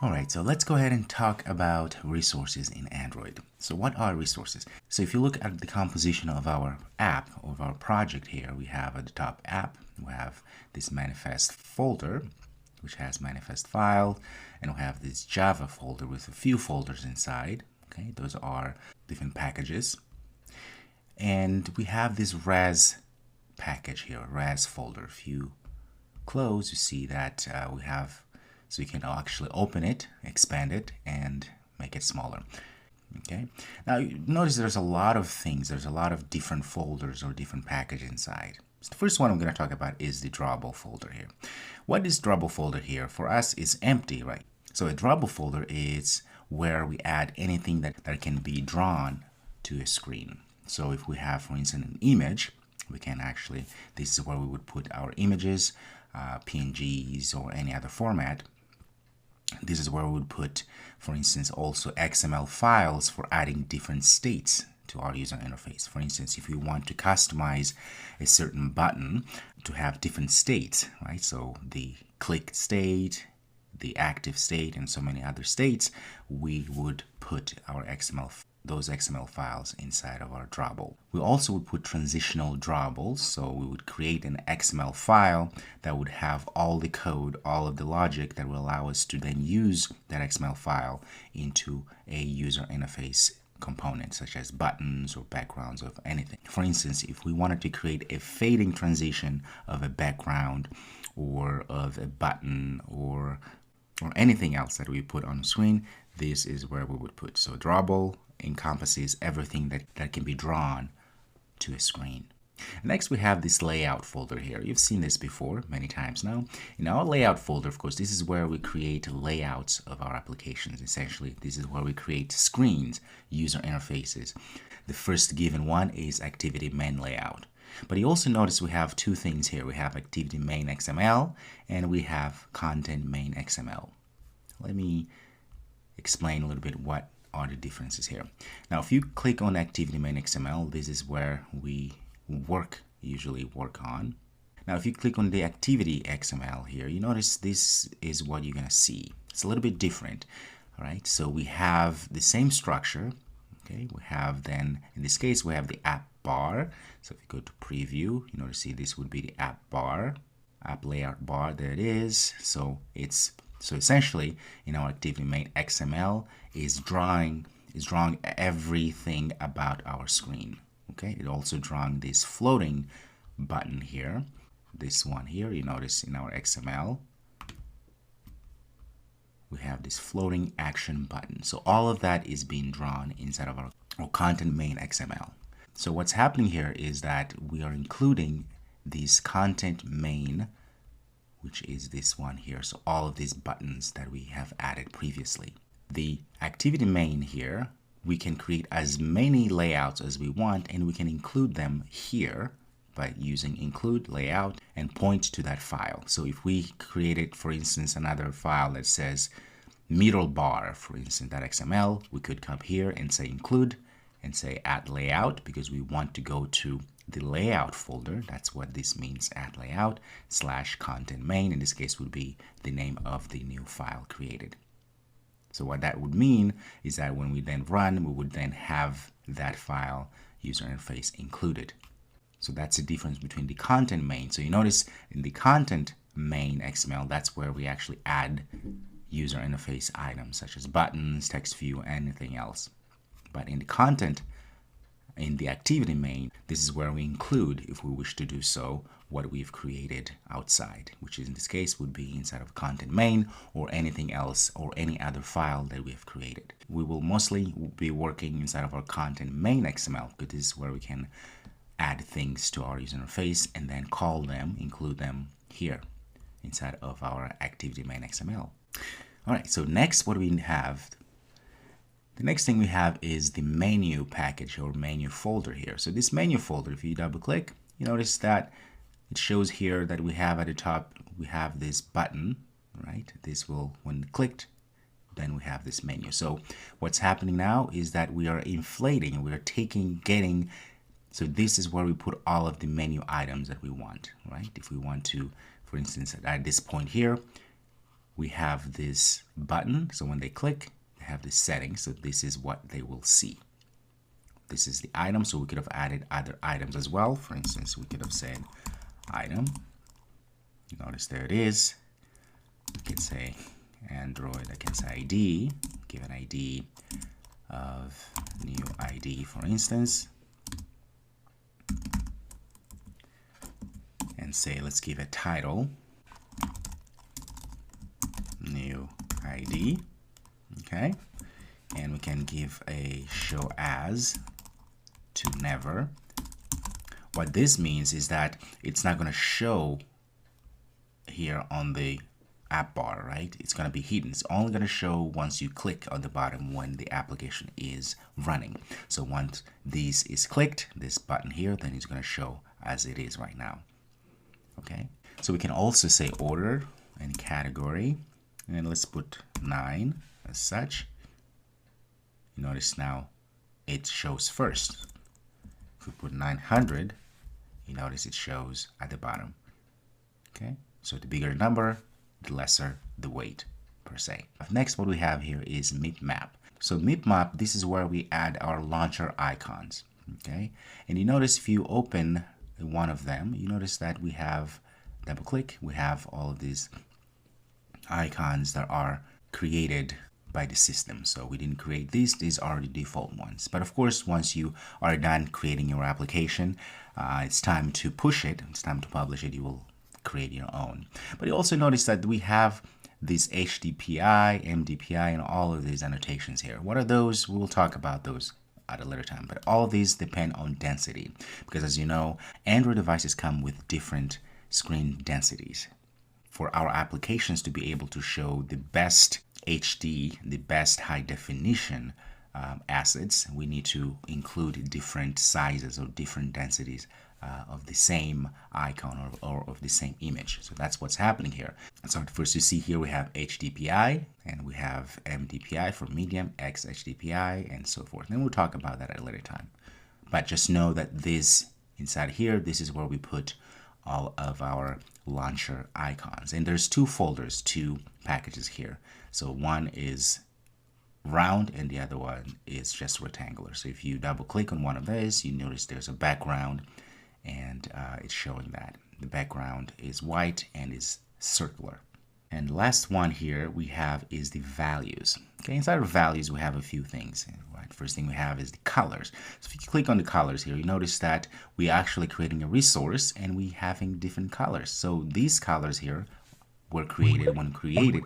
All right, so let's go ahead and talk about resources in Android. So what are resources? So if you look at the composition of our app, of our project here, we have at the top app, we have this manifest folder, which has manifest file, and we have this Java folder with a few folders inside. Okay, those are different packages. And we have this res package here, res folder. If you close, you see that we have, so you can actually open it, expand it, and make it smaller. Okay. Now notice there's a lot of things. There's a lot of different folders or different packages inside. So the first one I'm going to talk about is the Drawable folder here. What is Drawable folder here? For us, is empty, right? So a Drawable folder is where we add anything that can be drawn to a screen. So if we have, for instance, an image, we can actually, this is where we would put our images, PNGs, or any other format. This is where we would put, for instance, also XML files for adding different states to our user interface. For instance, if we want to customize a certain button to have different states, right? So the click state, the active state, and so many other states, we would put our those XML files inside of our drawable. We also would put transitional drawables, so we would create an XML file that would have all the code, all of the logic that will allow us to then use that XML file into a user interface component, such as buttons or backgrounds of anything. For instance, if we wanted to create a fading transition of a background or of a button or anything else that we put on the screen, this is where we would put. So drawable encompasses everything that can be drawn to a screen. Next, we have this layout folder here. You've seen this before many times now. In our layout folder, of course, this is where we create layouts of our applications. Essentially, this is where we create screens, user interfaces. The first given one is activity main layout. But you also notice we have two things here. We have activity main XML and we have content main XML. Let me explain a little bit what are the differences here. Now, if you click on activity main XML, this is where we usually work on. Now, if you click on the activity XML here, you notice this is what you're going to see. It's a little bit different. All right, so we have the same structure. Okay, we have then, in this case, we have the app bar. So if you go to preview, you notice see this would be the app bar, app layout bar. There it is. So essentially, in our activity main XML is drawing everything about our screen. Okay, it also drawing this floating button here, this one here. You notice in our XML we have this floating action button. So all of that is being drawn inside of our content main XML. So what's happening here is that we are including this content main, which is this one here. So all of these buttons that we have added previously. The activity main here, we can create as many layouts as we want, and we can include them here by using include layout and point to that file. So if we created, for instance, another file that says middle bar, for instance, that XML, we could come here and say include and say add layout, because we want to go to the layout folder. That's what this means, add layout / content main. In this case would be the name of the new file created. So what that would mean is that when we then run, we would then have that file user interface included. So that's the difference between the content main. So you notice in the content main XML, that's where we actually add user interface items such as buttons, text view, anything else. But in the content, in the activity main, this is where we include, if we wish to do so, what we've created outside, which in this case would be inside of content main or anything else or any other file that we have created. We will mostly be working inside of our content main XML, because this is where we can add things to our user interface and then call them, include them here inside of our activity main XML. All right, so next what we have, the next thing we have is the menu package or menu folder here. So this menu folder, if you double click, you notice that it shows here that we have at the top, we have this button, right? This will, when clicked, then we have this menu. So what's happening now is that we are inflating, we are getting, so this is where we put all of the menu items that we want, right? If we want to, for instance, at this point here, we have this button. So when they click, they have this setting. So this is what they will see. This is the item. So we could have added other items as well. For instance, we could have said item. Notice there it is. We can say Android, I can say ID, give an ID of new ID, for instance. And say, let's give a title, new ID, okay? And we can give a show as to never. What this means is that it's not going to show here on the app bar, right? It's going to be hidden. It's only going to show once you click on the bottom when the application is running. So once this is clicked, this button here, then it's going to show as it is right now. Okay, so we can also say order and category, and let's put 9 as such. You notice now it shows first. If we put 900, you notice it shows at the bottom. Okay, so the bigger the number, the lesser the weight per se. Next, what we have here is Mipmap. So Mipmap, this is where we add our launcher icons. Okay, and you notice if you open one of them, you notice that we have double click, we have all of these icons that are created by the system. So we didn't create these are the default ones. But of course, once you are done creating your application, it's time to push it, it's time to publish it, you will create your own. But you also notice that we have this HDPI, MDPI, and all of these annotations here. What are those? We will talk about those at a later time, but all of these depend on density, because as you know, Android devices come with different screen densities. For our applications to be able to show the best HD, the best high definition assets, we need to include different sizes or different densities of the same icon or of the same image. So that's what's happening here. And so first you see here we have HDPI and we have MDPI for medium, XHDPI, and so forth. And we'll talk about that at a later time. But just know that this inside here, this is where we put all of our launcher icons. And there's two folders, two packages here. So one is round and the other one is just rectangular. So if you double click on one of those, you notice there's a background, and it's showing that the background is white and is circular. And the last one here we have is the values. Okay, inside of values we have a few things. Right, first thing we have is the colors. So if you click on the colors here, you notice that we're actually creating a resource and we having different colors. So these colors here were created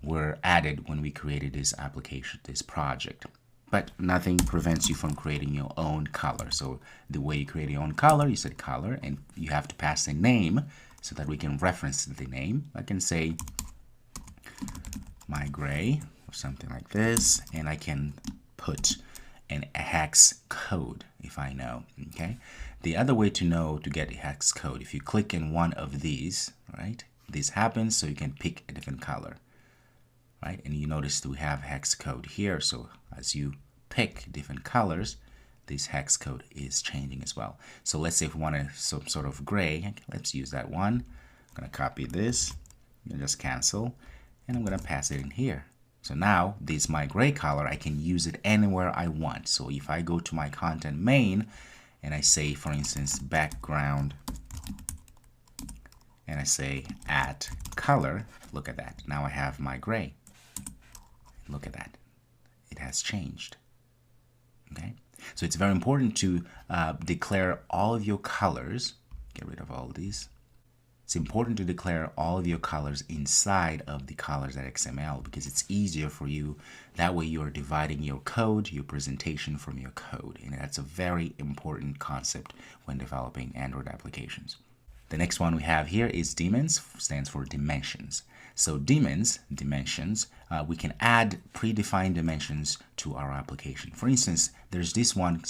were added when we created this application, this project. But nothing prevents you from creating your own color. So the way you create your own color, you said color, and you have to pass a name so that we can reference the name. I can say my gray or something like this, and I can put a hex code if I know. Okay. The other way to know to get a hex code, if you click in one of these, right, this happens, so you can pick a different color. Right, and you notice that we have hex code here. So as you pick different colors, this hex code is changing as well. So let's say if we want some sort of gray, let's use that one. I'm going to copy this and just cancel, and I'm going to pass it in here. So now this my gray color, I can use it anywhere I want. So if I go to my content main and I say, for instance, background, and I say add color, look at that. Now I have my gray. Look at that. It has changed. Okay. So it's very important to declare all of your colors. Get rid of all these. It's important to declare all of your colors inside of the colors.xml because it's easier for you. That way you are dividing your code, your presentation from your code. And that's a very important concept when developing Android applications. The next one we have here is daemons, stands for dimensions. So dimensions, we can add predefined dimensions to our application. For instance, there's this one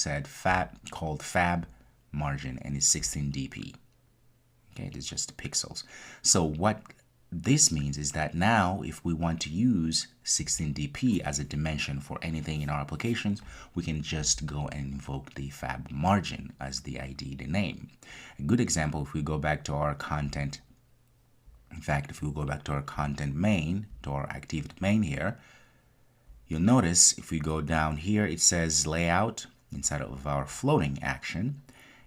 called fab margin, and it's 16 dp. Okay, it is just pixels. So what this means is that now if we want to use 16 dp as a dimension for anything in our applications, we can just go and invoke the fab margin as the ID, the name. A good example, if we go back to our content In fact, if we go back to our content main, to our activity main here, you'll notice if we go down here, it says layout inside of our floating action.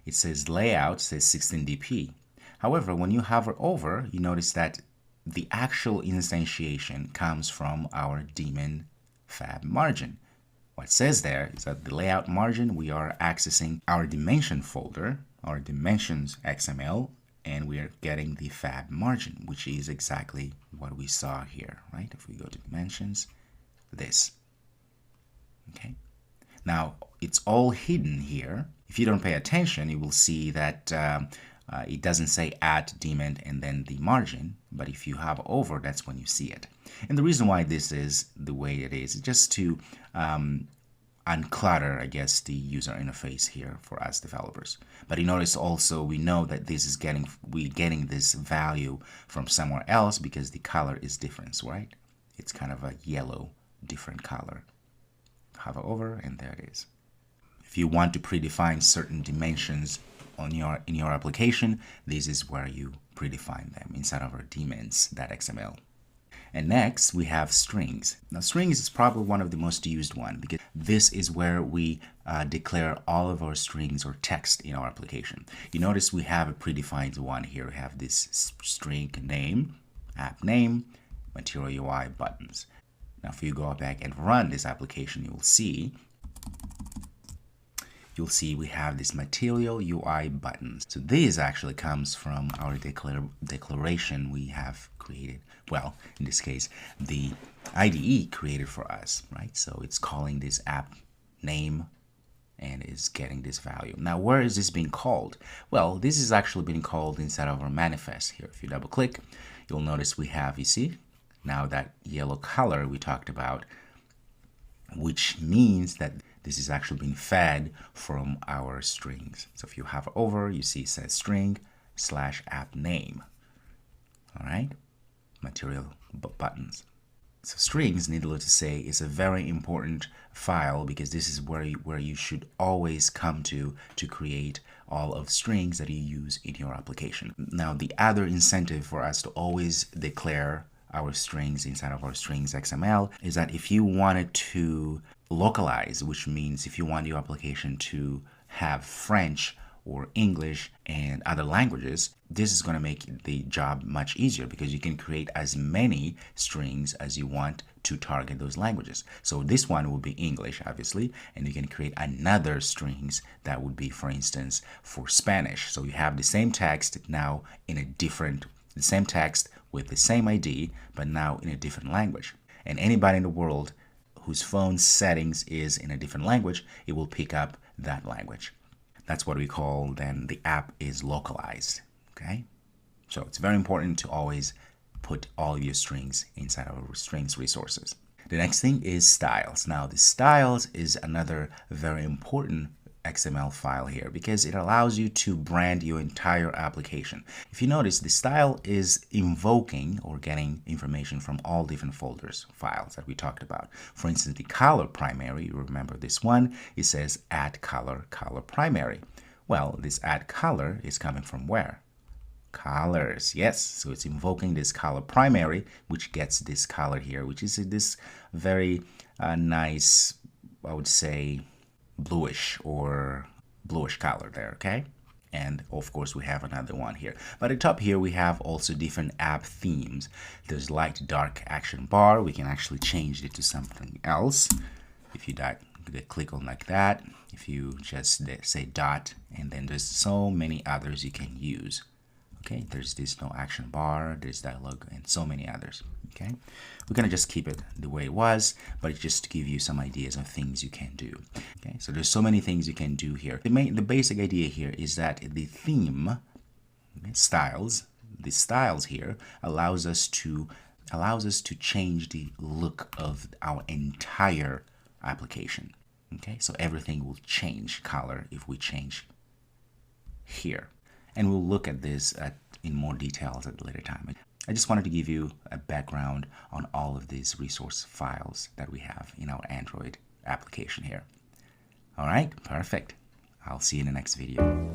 It says layout, says 16dp. However, when you hover over, you notice that the actual instantiation comes from our daemon fab margin. What it says there is that the layout margin, we are accessing our dimension folder, our dimensions XML, and we are getting the fab margin, which is exactly what we saw here, right? If we go to dimensions, this. Okay. Now, it's all hidden here. If you don't pay attention, you will see that it doesn't say add daemon and then the margin, but if you hover over, that's when you see it. And the reason why this is the way it is just to unclutter, I guess, the user interface here for us developers. But you notice also we know that this is we're getting this value from somewhere else because the color is different, right? It's kind of a yellow, different color. Hover over, and there it is. If you want to predefine certain dimensions in your application, this is where you predefine them inside of our daemons.xml. And next we have strings. Now strings is probably one of the most used one because this is where we declare all of our strings or text in our application. You notice we have a predefined one here. We have this string name, app name, material UI buttons. Now if you go back and run this application, you'll see we have this material UI buttons. So this actually comes from our declaration we have created. Well, in this case, the IDE created for us, right? So it's calling this app name and is getting this value. Now, where is this being called? Well, this is actually being called inside of our manifest here. If you double click, you'll notice we have, you see, now that yellow color we talked about, which means that this is actually being fed from our strings. So if you hover over, you see it says string / app name. All right, material buttons. So strings, needless to say, is a very important file because this is where you should always come to create all of strings that you use in your application. Now, the other incentive for us to always declare our strings inside of our strings XML is that if you wanted to localize, which means if you want your application to have French or English and other languages, this is going to make the job much easier because you can create as many strings as you want to target those languages. So this one will be English, obviously, and you can create another strings that would be, for instance, for Spanish. So you have the same text now in the same text with the same ID, but now in a different language. And anybody in the world whose phone settings is in a different language, it will pick up that language. That's what we call then the app is localized, okay? So it's very important to always put all of your strings inside of our strings resources. The next thing is styles. Now the styles is another very important XML file here because it allows you to brand your entire application. If you notice, the style is invoking or getting information from all different folders, files that we talked about. For instance, the color primary, you remember this one, it says add color primary. Well, this add color is coming from where? Colors, yes. So it's invoking this color primary, which gets this color here, which is this very nice, I would say, bluish color there, okay? And of course we have another one here, but at the top here we have also different app themes. There's light dark action bar. We can actually change it to something else if you click on like that. If you just say dot, and then there's so many others you can use. Okay, there's this no action bar, there's dialogue, and so many others. Okay, we're gonna just keep it the way it was, but it's just to give you some ideas of things you can do. Okay, so there's so many things you can do here. The basic idea here is that the theme styles, the styles here allows us to change the look of our entire application. Okay, so everything will change color if we change here. And we'll look at this in more details at a later time. I just wanted to give you a background on all of these resource files that we have in our Android application here. All right, perfect. I'll see you in the next video.